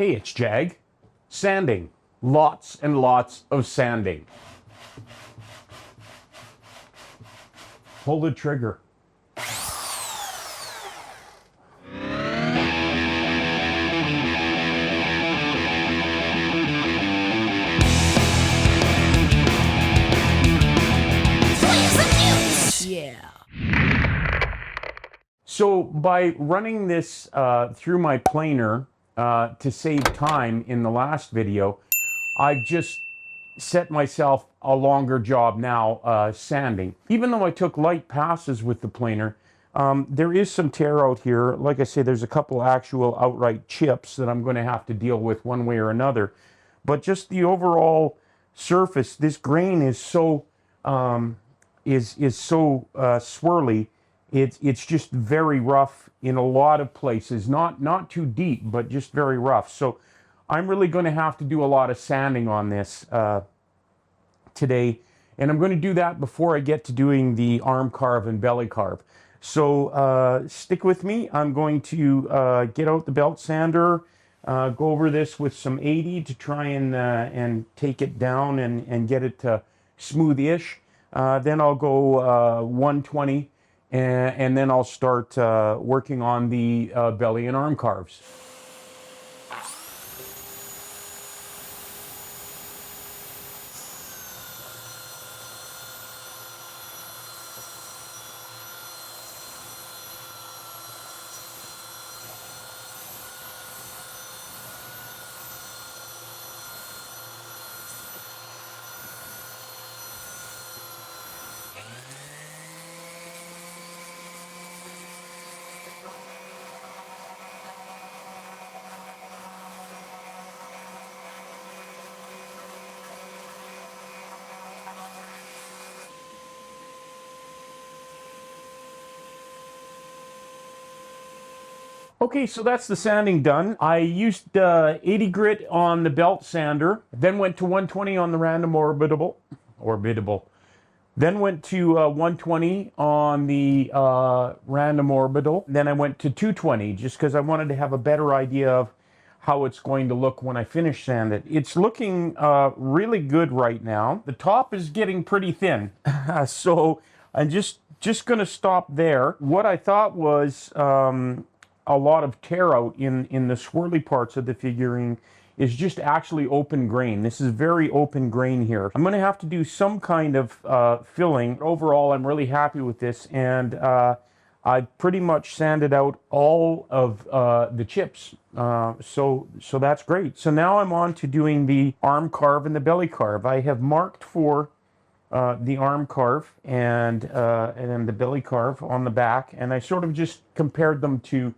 Hey, it's Jag. Sanding. Lots and lots of sanding. Pull the trigger. Yeah. So by running this through my planer to save time in the last video, I've just set myself a longer job now sanding. Even though I took light passes with the planer, there is some tear out here. Like I say, there's a couple actual outright chips that I'm going to have to deal with one way or another. But just the overall surface, this grain is so swirly. It's just very rough in a lot of places. Not too deep, but just very rough. So I'm really going to have to do a lot of sanding on this today, and I'm going to do that before I get to doing the arm carve and belly carve. So stick with me. I'm going to get out the belt sander, go over this with some 80 to try and take it down and get it smooth-ish. Then I'll go 120, and then I'll start working on the belly and arm carves. Okay, so that's the sanding done. I used 80 grit on the belt sander, then went to 120 on the random orbitable. Then went to 120 on the random orbital. Then I went to 220 just because I wanted to have a better idea of how it's going to look when I finish sand it. It's looking really good right now. The top is getting pretty thin, so I'm just going to stop there. What I thought was a lot of tear out in the swirly parts of the figurine is just actually open grain. This is very open grain here. I'm going to have to do some kind of filling. Overall, I'm really happy with this, and I pretty much sanded out all of the chips. So that's great. So now I'm on to doing the arm carve and the belly carve. I have marked for the arm carve and then the belly carve on the back, and I sort of just compared them to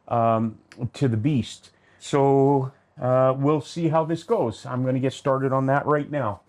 the beast. So we'll see how this goes. I'm going to get started on that right now.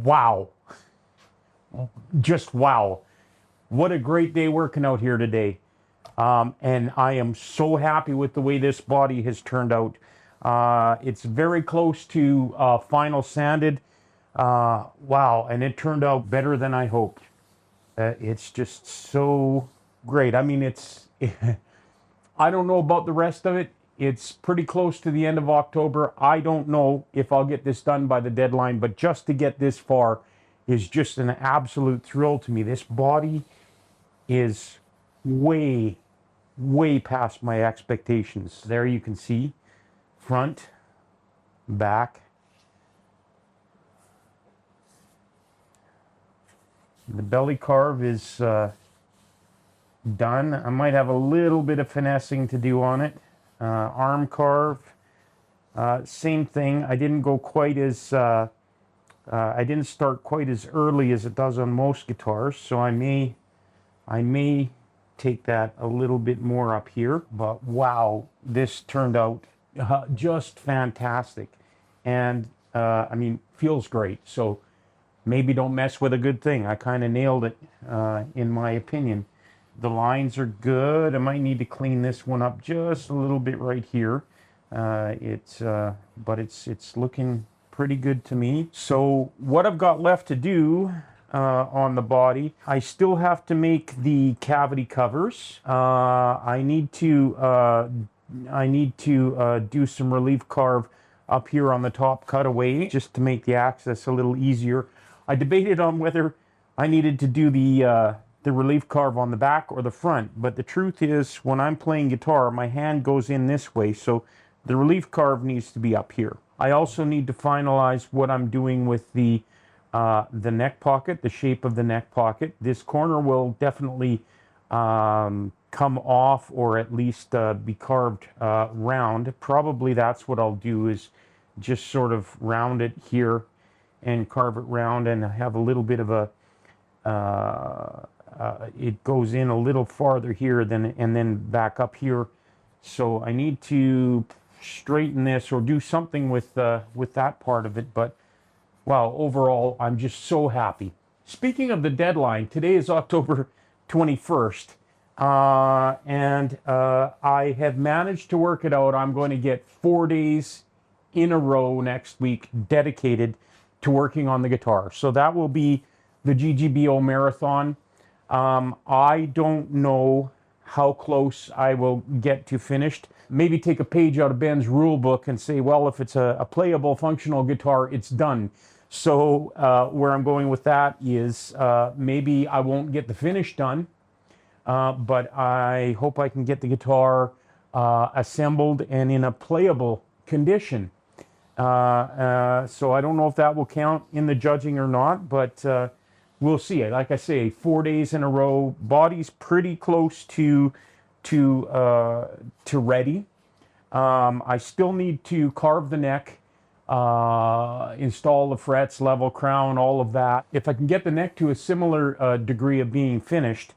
Wow. just wow. What a great day working out here today. And I am so happy with the way this body has turned out. It's very close to final sanded. Wow, and it turned out better than I hoped. It's just so great. I mean, I don't know about the rest of it. It's pretty close to the end of October. I don't know if I'll get this done by the deadline, but just to get this far is just an absolute thrill to me. This body is way, way past my expectations. There you can see front, back. The belly carve is done. I might have a little bit of finessing to do on it. Arm carve, same thing. I didn't go quite as I didn't start quite as early as it does on most guitars, so I may take that a little bit more up here. But wow, this turned out just fantastic, and I mean, feels great. So maybe don't mess with a good thing. I kind of nailed it, in my opinion. The lines are good. I might need to clean this one up just a little bit right here. But it's looking pretty good to me. So what I've got left to do on the body, I still have to make the cavity covers. I need to do some relief carve up here on the top cutaway just to make the access a little easier. I debated on whether I needed to do the relief carve on the back or the front, but the truth is, when I'm playing guitar, my hand goes in this way, so the relief carve needs to be up here. I also need to finalize what I'm doing with the neck pocket, the shape of the neck pocket. This corner will definitely come off, or at least be carved round. Probably that's what I'll do, is just sort of round it here and carve it round, and have a little bit of a it goes in a little farther here and then back up here. So I need to straighten this or do something with that part of it. But wow, overall, I'm just so happy. Speaking of the deadline, today is October 21st, and I have managed to work it out. I'm going to get 4 days in a row next week dedicated to working on the guitar. So that will be the GGBO marathon. I don't know how close I will get to finished. Maybe take a page out of Ben's rule book and say, well, if it's a playable, functional guitar, it's done. So where I'm going with that is maybe I won't get the finish done, but I hope I can get the guitar assembled and in a playable condition. So I don't know if that will count in the judging or not, but we'll see. Like I say, 4 days in a row. Body's pretty close to ready. I still need to carve the neck, install the frets, level crown, all of that. If I can get the neck to a similar degree of being finished,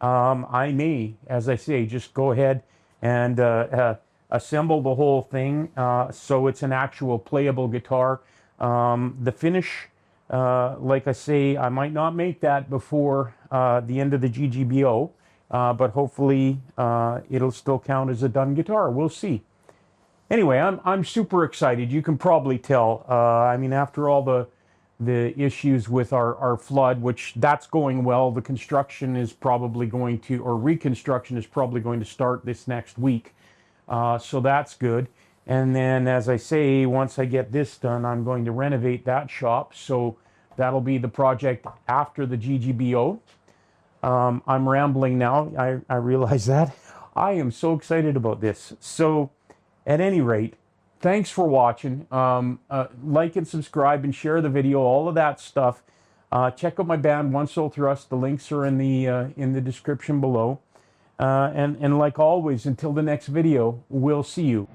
I may, as I say, just go ahead and assemble the whole thing so it's an actual playable guitar. The finish, like I say, I might not make that before the end of the GGBO, but hopefully it'll still count as a done guitar. We'll see. Anyway, I'm super excited. You can probably tell. I mean, after all the issues with our flood, which that's going well, the construction is probably going to, or reconstruction is probably going to start this next week. So that's good. And then, as I say, once I get this done, I'm going to renovate that shop. So that'll be the project after the GGBO. I'm rambling now. I realize that. I am so excited about this. So at any rate, thanks for watching. Like and subscribe and share the video, all of that stuff. Check out my band, One Soul Thrust. The links are in the description below. And like always, until the next video, we'll see you.